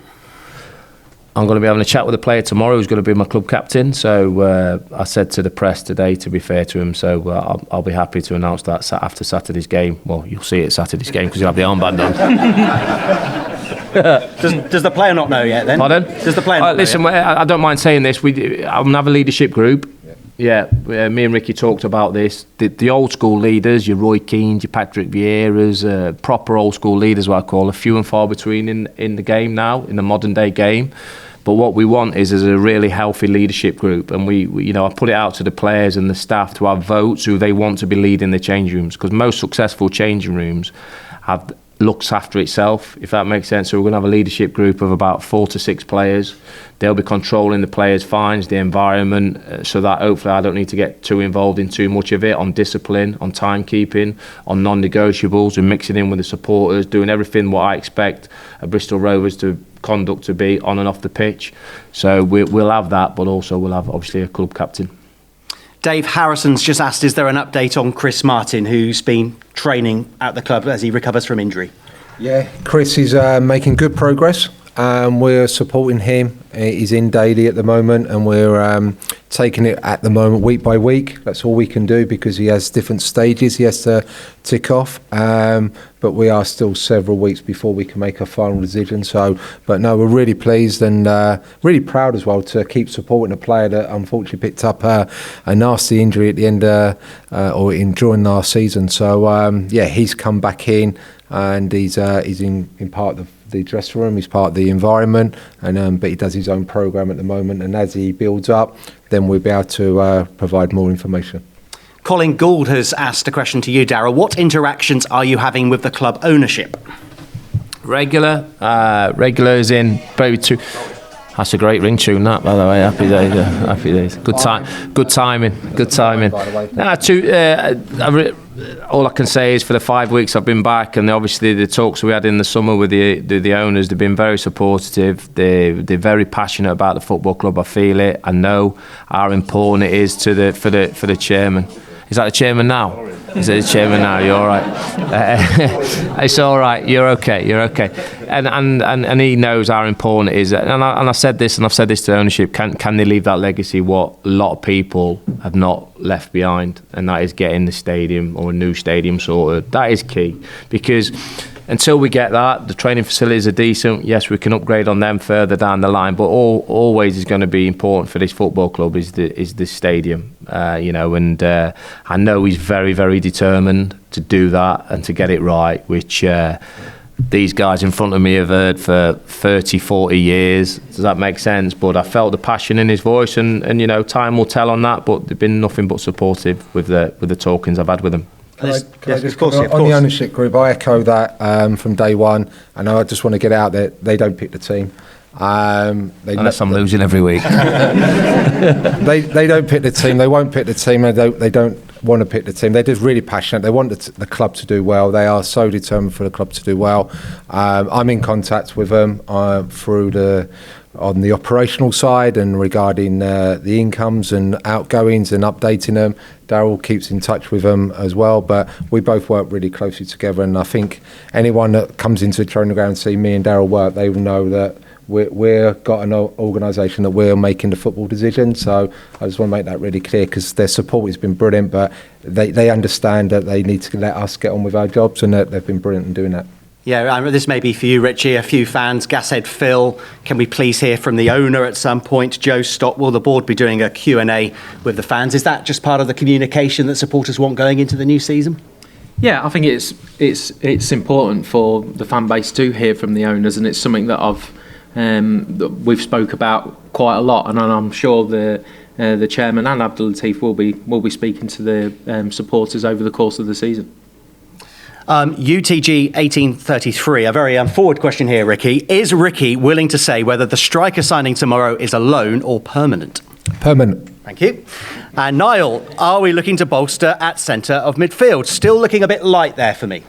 I'm going to be having a chat with a player tomorrow who's going to be my club captain. So I said to the press today, to be fair to him, so I'll be happy to announce that after Saturday's game. Well, you'll see it at Saturday's game because you'll have the armband on. Does the player not know yet then? Pardon? Does the player not know listen, yet? I don't mind saying this. I'm have a leadership group. Yeah, me and Ricky talked about this. The old school leaders, your Roy Keanes, your Patrick Vieiras, proper old school leaders, what I call, are few and far between in the game now, in the modern day game. But what we want is a really healthy leadership group, and we I put it out to the players and the staff to have votes who they want to be leading the change rooms, because most successful changing rooms looks after itself, if that makes sense. So we're going to have a leadership group of about 4 to 6 players. They'll be controlling the players' fines, the environment, so that hopefully I don't need to get too involved in too much of it, on discipline, on timekeeping, on non-negotiables, and mixing in with the supporters, doing everything what I expect a Bristol Rovers to conduct to be on and off the pitch. So we'll have that, but also we'll have obviously a club captain. Dave Harrison's just asked, is there an update on Chris Martin, who's been training at the club as he recovers from injury? Yeah, Chris is making good progress. We're supporting him. He's in daily at the moment, and we're taking it at the moment week by week. That's all we can do, because he has different stages he has to tick off. But we are still several weeks before we can make a final decision. But no, we're really pleased and really proud as well to keep supporting a player that unfortunately picked up a nasty injury at the end during last season. So he's come back in, and he's in part of the dressing room, he's part of the environment, and but he does his own programme at the moment, and as he builds up, then we'll be able to provide more information. Colin Gould has asked a question to you, Darrell. What interactions are you having with the club ownership? Regular is in probably 2. That's a great ring tune, that, by the way. Happy days, happy days. Good timing. All I can say is for the 5 weeks I've been back, and obviously the talks we had in the summer with the owners, they've been very supportive. They're very passionate about the football club. I feel it. I know how important it is for the chairman. Is that the chairman now? Is it the chairman now? You're all right. It's all right. You're okay. And he knows how important it is. And I said this, and I've said this to ownership. Can they leave that legacy? What a lot of people have not left behind, and that is getting the stadium or a new stadium sorted. That is key, because until we get that, the training facilities are decent. Yes, we can upgrade on them further down the line, but always is going to be important for this football club is the stadium. And I know he's very, very determined to do that and to get it right, which these guys in front of me have heard for 30, 40 years. Does that make sense? But I felt the passion in his voice, and time will tell on that, but they've been nothing but supportive with the talkings I've had with them. Can I just on the ownership group, I echo that from day one, and I just want to get out there, they don't pick the team. Unless I'm losing every week. They don't pick the team. They won't pick the team. They don't want to pick the team. They're just really passionate. They want the club to do well. They are so determined for the club to do well. I'm in contact with them on the operational side and regarding the incomes and outgoings and updating them. Darrell keeps in touch with them as well, but we both work really closely together, and I think anyone that comes into the training ground and see me and Darrell work, they will know that we're got an organisation that we're making the football decision. So I just want to make that really clear, because their support has been brilliant, but they understand that they need to let us get on with our jobs, and that they've been brilliant in doing that. Yeah, this may be for you, Richie. A few fans, Gashead Phil, can we please hear from the owner at some point? Joe Stott, will the board be doing a Q&A with the fans? Is that just part of the communication that supporters want going into the new season? Yeah, I think it's important for the fan base to hear from the owners, and it's something that that we've spoke about quite a lot, and I'm sure the chairman and Abdul Latif will be speaking to the supporters over the course of the season. UTG 1833, a very forward question here, Ricky. Is Ricky willing to say whether the striker signing tomorrow is a loan or permanent? Permanent. Thank you. And Niall, are we looking to bolster at centre of midfield? Still looking a bit light there for me.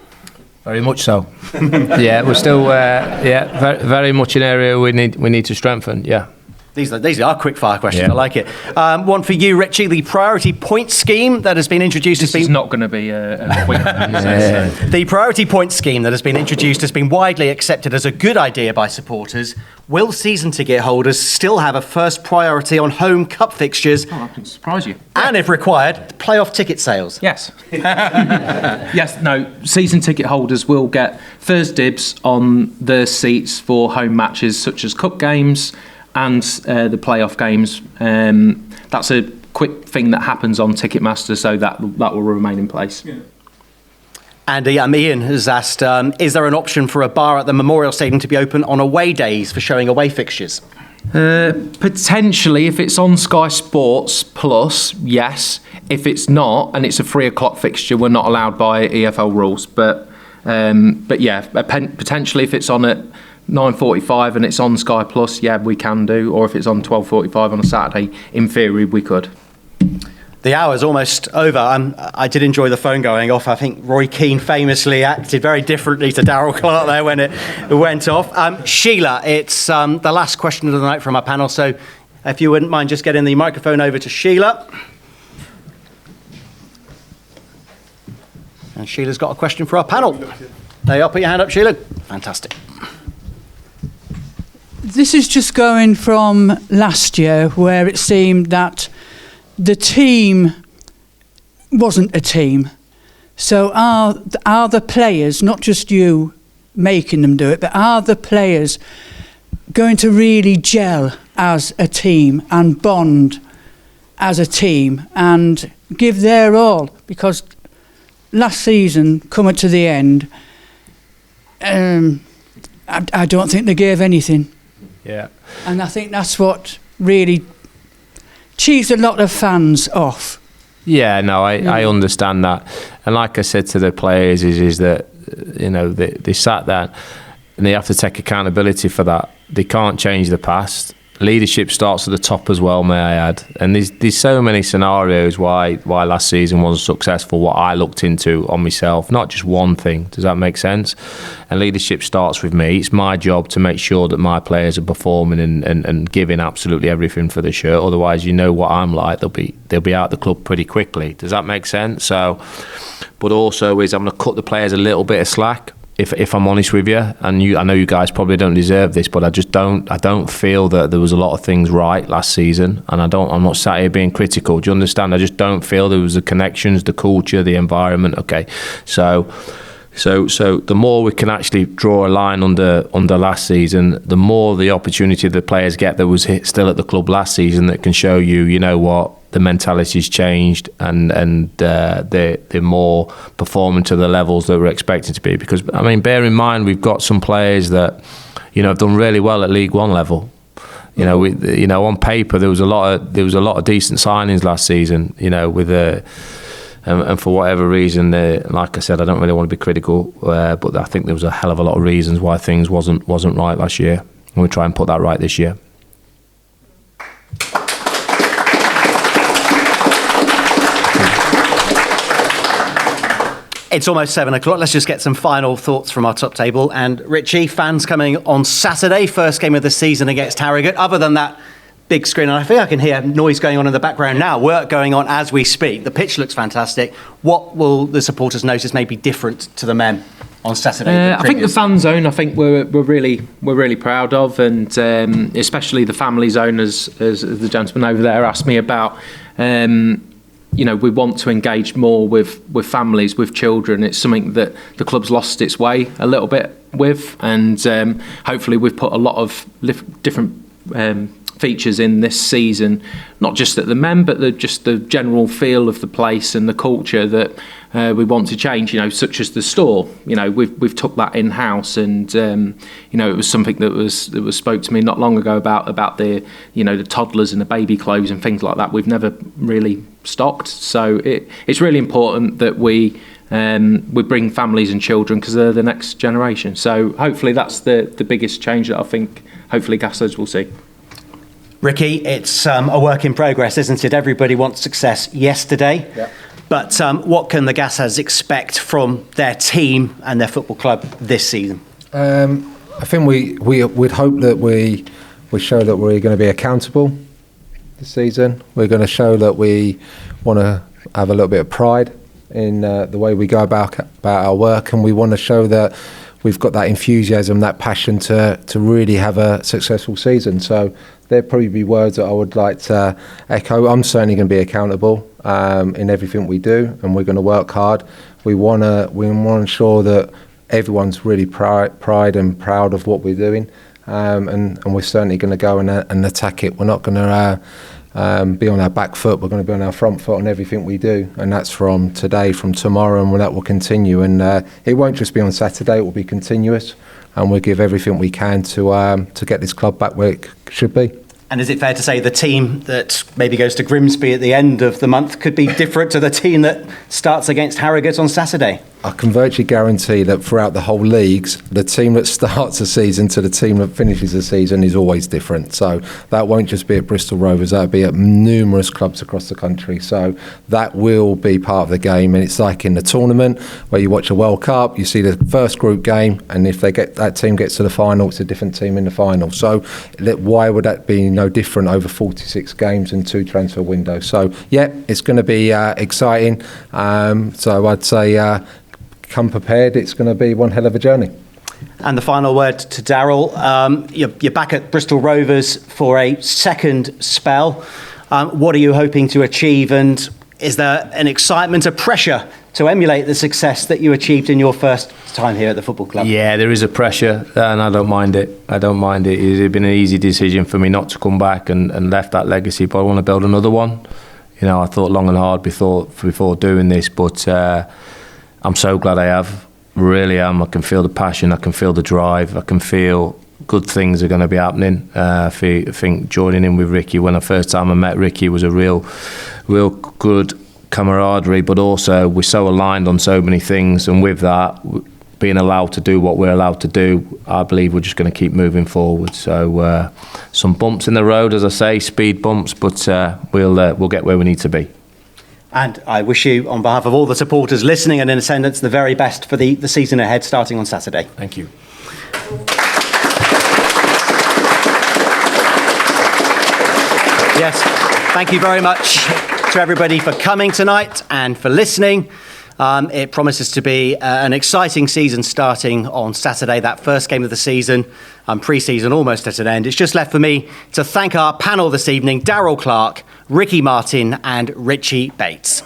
Very much so. Yeah, we're still very, very much an area we need to strengthen. Yeah. These are quick fire questions. Yeah. I like it. One for you, Richie. The priority point scheme that has been introduced This is not going to be a quick answer. The priority point scheme that has been introduced has been widely accepted as a good idea by supporters. Will season ticket holders still have a first priority on home cup fixtures? Oh, I can surprise you. And if required, playoff ticket sales? Yes. Yes, no, season ticket holders will get first dibs on the seats for home matches such as cup games and the playoff games. That's a quick thing that happens on Ticketmaster, so that will remain in place. Yeah. And Ian has asked, is there an option for a bar at the Memorial Stadium to be open on away days for showing away fixtures? Potentially, if it's on Sky Sports Plus, yes. If it's not, and it's a 3:00 fixture, we're not allowed by EFL rules. But yeah, potentially if it's on at 9:45 and it's on Sky Plus, yeah, we can do. Or if it's on 12:45 on a Saturday, in theory, we could. The hour's almost over. I did enjoy the phone going off. I think Roy Keane famously acted very differently to Darrell Clarke there when it went off. Sheila, it's the last question of the night from our panel, so if you wouldn't mind just getting the microphone over to Sheila. And Sheila's got a question for our panel. There you are, put your hand up, Sheila. Fantastic. This is just going from last year, where it seemed that the team wasn't a team. So are the players, not just you making them do it, but are the players going to really gel as a team and bond as a team and give their all? Because last season, coming to the end, I don't think they gave anything. Yeah. And I think that's what really cheesed a lot of fans off. Yeah, no, I understand that. And like I said to the players, is that, you know, they sat there and they have to take accountability for that. They can't change the past. Leadership starts at the top as well, may I add. And there's so many scenarios why last season wasn't successful, what I looked into on myself, not just one thing. Does that make sense? And leadership starts with me. It's my job to make sure that my players are performing and giving absolutely everything for the shirt. Otherwise, you know what I'm like. They'll be out the club pretty quickly. Does that make sense? So, but also I'm going to cut the players a little bit of slack. If I'm honest with you, and I know you guys probably don't deserve this, but I don't feel that there was a lot of things right last season, and I'm not sat here being critical. Do you understand? I just don't feel there was the connections, the culture, the environment. Okay, so the more we can actually draw a line under last season, the more the opportunity the players get that was still at the club last season that can show you know what, the mentality's changed and they're more performing to the levels that we're expecting to be. Because I mean, bear in mind we've got some players that, you know, have done really well at League One level. You know, on paper there was a lot of decent signings last season. You know, with and for whatever reason, like I said, I don't really want to be critical, but I think there was a hell of a lot of reasons why things wasn't right last year, and we try and put that right this year. It's almost 7:00. Let's just get some final thoughts from our top table. And Richie, fans coming on Saturday, first game of the season against Harrogate. Other than that big screen, and I think I can hear noise going on in the background now, work going on as we speak. The pitch looks fantastic. What will the supporters notice may be different to the men on Saturday? I think the fan zone, we're really proud of, and especially the family zone, as the gentleman over there asked me about. You know, we want to engage more with families, with children. It's something that the club's lost its way a little bit with, and hopefully we've put a lot of different features in this season, not just at the men, but just the general feel of the place and the culture that we want to change. You know, such as the store. You know, we've took that in house, and you know, it was something that was spoke to me not long ago about the, you know, the toddlers and the baby clothes and things like that. We've never really stocked, so it's really important that we bring families and children, because they're the next generation. So hopefully that's the biggest change that I think hopefully Gassers will see. Ricky, it's a work in progress, isn't it? Everybody wants success yesterday. Yeah. But what can the Gassers expect from their team and their football club this season? I think we'd hope that we we show that we're going to be accountable this season. We're going to show that we want to have a little bit of pride in the way we go about our work, and we want to show that we've got that enthusiasm, that passion to really have a successful season. So there'd probably be words that I would like to echo. I'm certainly going to be accountable in everything we do, and we're going to work hard. We want to ensure that everyone's really pride and proud of what we're doing, and we're certainly going to go and attack it. We're not going to be on our back foot. We're going to be on our front foot on everything we do, and that's from today, from tomorrow, and that will continue. And it won't just be on Saturday; it will be continuous, and we'll give everything we can to get this club back where it should be. And is it fair to say the team that maybe goes to Grimsby at the end of the month could be different to the team that starts against Harrogate on Saturday? I can virtually guarantee that throughout the whole leagues, the team that starts the season to the team that finishes the season is always different. So that won't just be at Bristol Rovers, that'll be at numerous clubs across the country. So that will be part of the game. And it's like in the tournament where you watch a World Cup, you see the first group game, and if that team gets to the final, it's a different team in the final. So why would that be no different over 46 games and 2 transfer windows? So yeah, it's going to be exciting. So I'd say come prepared. It's going to be one hell of a journey. And the final word to Darrell. You're back at Bristol Rovers for a second spell. What are you hoping to achieve, and is there an excitement, a pressure to emulate the success that you achieved in your first time here at the football club? Yeah, there is a pressure, and I don't mind it. It's been an easy decision for me not to come back and left that legacy, but I want to build another one. I thought long and hard before doing this, but I'm so glad I have. Really am. I can feel the passion. I can feel the drive. I can feel good things are going to be happening. I think joining in with Ricky, when the first time I met Ricky, was a real good camaraderie, but also we're so aligned on so many things, and with that, being allowed to do what we're allowed to do, I believe we're just going to keep moving forward. So some bumps in the road, as I say, speed bumps, but we'll get where we need to be. And I wish you, on behalf of all the supporters listening and in attendance, the very best for the season ahead, starting on Saturday. Thank you. Yes, thank you very much to everybody for coming tonight and for listening. It promises to be an exciting season starting on Saturday, that first game of the season, pre-season almost at an end. It's just left for me to thank our panel this evening, Darrell Clarke, Ricky Martin and Ritchie Bates.